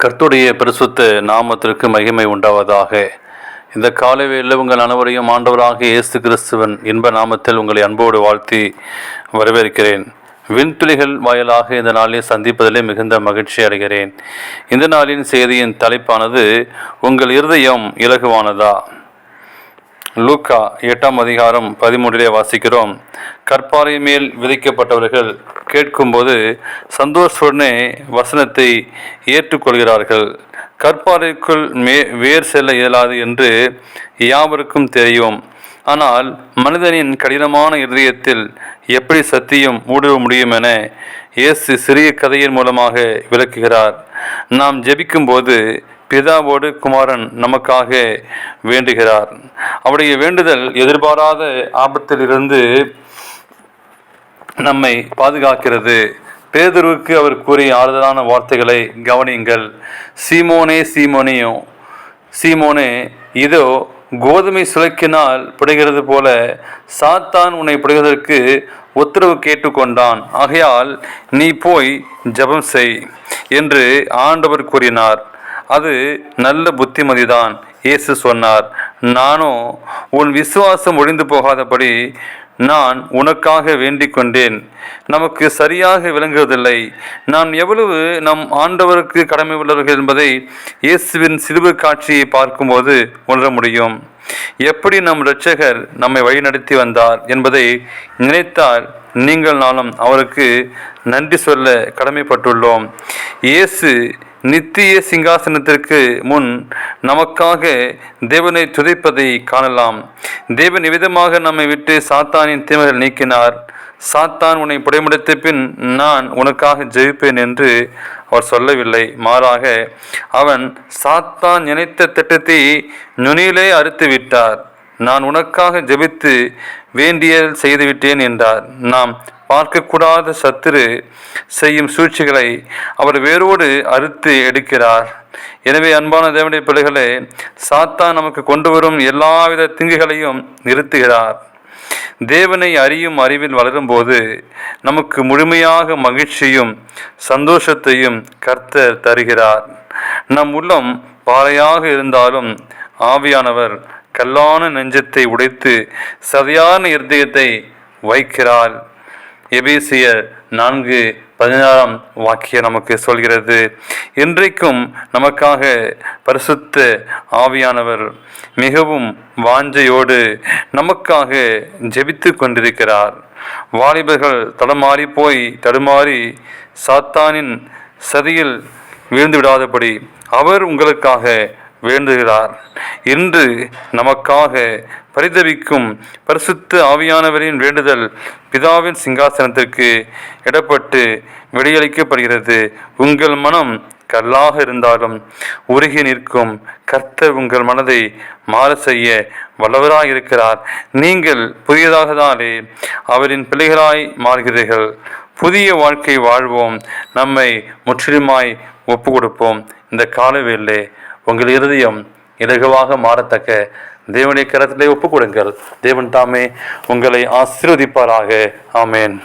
கர்த்தருடைய பரிசுத்த நாமத்திற்கு மகிமை உண்டாவதாக. இந்த காலைவேளையில் உங்கள் அனைவரையும் ஆண்டவராக இயேசு கிறிஸ்துவின் இன்ப நாமத்தில் உங்களை அன்போடு வாழ்த்தி வரவேற்கிறேன். விண்துளிகள் வாயிலாக இந்த நாளில் சந்திப்பதிலே மிகுந்த மகிழ்ச்சி அடைகிறேன். இந்த நாளின் செய்தியின் தலைப்பானது, உங்கள் இருதயம் இலகுவானதா? லூக்கா 8ஆம் அதிகாரம் 13 வாசிக்கிறோம். கற்பாறை மேல் விதைக்கப்பட்டவர்கள் கேட்கும்போது சந்தோஷத்துடனே வசனத்தை ஏற்றுக்கொள்கிறார்கள். கற்பாறைக்குள் வேர் செல்ல இயலாது என்று யாவருக்கும் தெரியும். ஆனால் மனிதனின் கடினமான இருதயத்தில் எப்படி சத்தியம் ஊடுருவ முடியும் என இயேசு சிறிய கதையின் மூலமாக விளக்குகிறார். நாம் ஜெபிக்கும் போது பிதாவோடு குமாரன் நமக்காக வேண்டுகிறார். அவருடைய வேண்டுதல் எதிர்பாராத ஆபத்திலிருந்து நம்மை பாதுகாக்கிறது. பேதுருவுக்கு அவர் கூறிய ஆறுதலான வார்த்தைகளை கவனியுங்கள். சீமோனே, இதோ கோதுமை சுளைக்கினால் பிடுகிறது போல சாத்தான் உன்னை பிடுவதற்கு உத்தரவு கேட்டுக்கொண்டான். ஆகையால் நீ போய் ஜெபம் செய் என்று ஆண்டவர் கூறினார். அது நல்ல புத்திமதிதான். இயேசு சொன்னார், நானோ உன் விசுவாசம் ஒழிந்து போகாதபடி நான் உனக்காக வேண்டிக் கொண்டேன். நமக்கு சரியாக விளங்குவதில்லை. நாம் எவ்வளவு நம் ஆண்டவருக்கு கடமை உள்ளவர்கள் என்பதை இயேசுவின் சிலுவை காட்சியை பார்க்கும்போது உணர முடியும். எப்படி நம் இரட்சகர் நம்மை வழிநடத்தி வந்தார் என்பதை நினைத்தால் நீங்கள் நாளும் அவருக்கு நன்றி சொல்ல கடமைப்பட்டுள்ளோம். இயேசு நித்திய சிங்காசனத்திற்கு முன் நமக்காக தேவனை துதிப்பதை காணலாம். தேவன் எவ்விதமாக நம்மை விட்டு சாத்தானின் தீமைகள் நீக்கினார். சாத்தான் உன்னை புடைமுடித்த பின் நான் உனக்காக ஜெயிப்பேன் என்று அவர் சொல்லவில்லை. மாறாக அவன் சாத்தான் நினைத்த திட்டத்தை நுனியிலே அறுத்து விட்டார். நான் உனக்காக ஜெபித்து வேண்டியல் செய்துவிட்டேன் என்றார். நாம் பார்க்கக்கூடாத சத்துரு செய்யும் சூழ்ச்சிகளை அவர் வேரோடு அறுத்து எடுக்கிறார். எனவே அன்பான தேவனுடைய பிள்ளைகளே, சாத்தான் நமக்கு கொண்டு வரும் எல்லாவித தீங்குகளையும் நிறுத்துகிறார். தேவனை அறியும் அறிவில் வளரும்போது நமக்கு முழுமையாக மகிழ்ச்சியும் சந்தோஷத்தையும் கர்த்தர் தருகிறார். நம் உள்ளம் பாறையாக இருந்தாலும் ஆவியானவர் கல்லான நெஞ்சத்தை உடைத்து சதையான இருதயத்தை வைக்கிறார். எபேசியர் 4:16 வாக்கியம் நமக்கு சொல்கிறது. இன்றைக்கும் நமக்காக பரிசுத்த ஆவியானவர் மிகவும் வாஞ்சையோடு நமக்காக ஜெபித்து கொண்டிருக்கிறார். வாலிபர்கள் தடுமாறி சாத்தானின் சதியில் வீழ்ந்து விடாதபடி அவர் உங்களுக்காக வேண்டுகிறார். இன்று நமக்காக பரிதவிக்கும் பரிசுத்த ஆவியானவரின் வேண்டுதல் பிதாவின் சிங்காசனத்திற்கு இடப்பட்டு வெளியளிக்கப்படுகிறது. உங்கள் மனம் கல்லாக இருந்தாலும் உருகி நிற்கும் கர்த்தர் உங்கள் மனதை மாற செய்ய வல்லவராய் இருக்கிறார். நீங்கள் புதியதாகதானே அவரின் பிள்ளைகளாய் மாறுகிறீர்கள். புதிய வாழ்க்கை வாழ்வோம். நம்மை முற்றிலுமாய் ஒப்பு கொடுப்போம். இந்த காலவேளை உங்கள் இருதயம் இலகுவாக மாறத்தக்க தேவனுடைய கரத்திலே ஒப்பு கொடுங்கள். தேவன் தாமே உங்களை ஆசீர்வதிப்பாராக. ஆமேன்.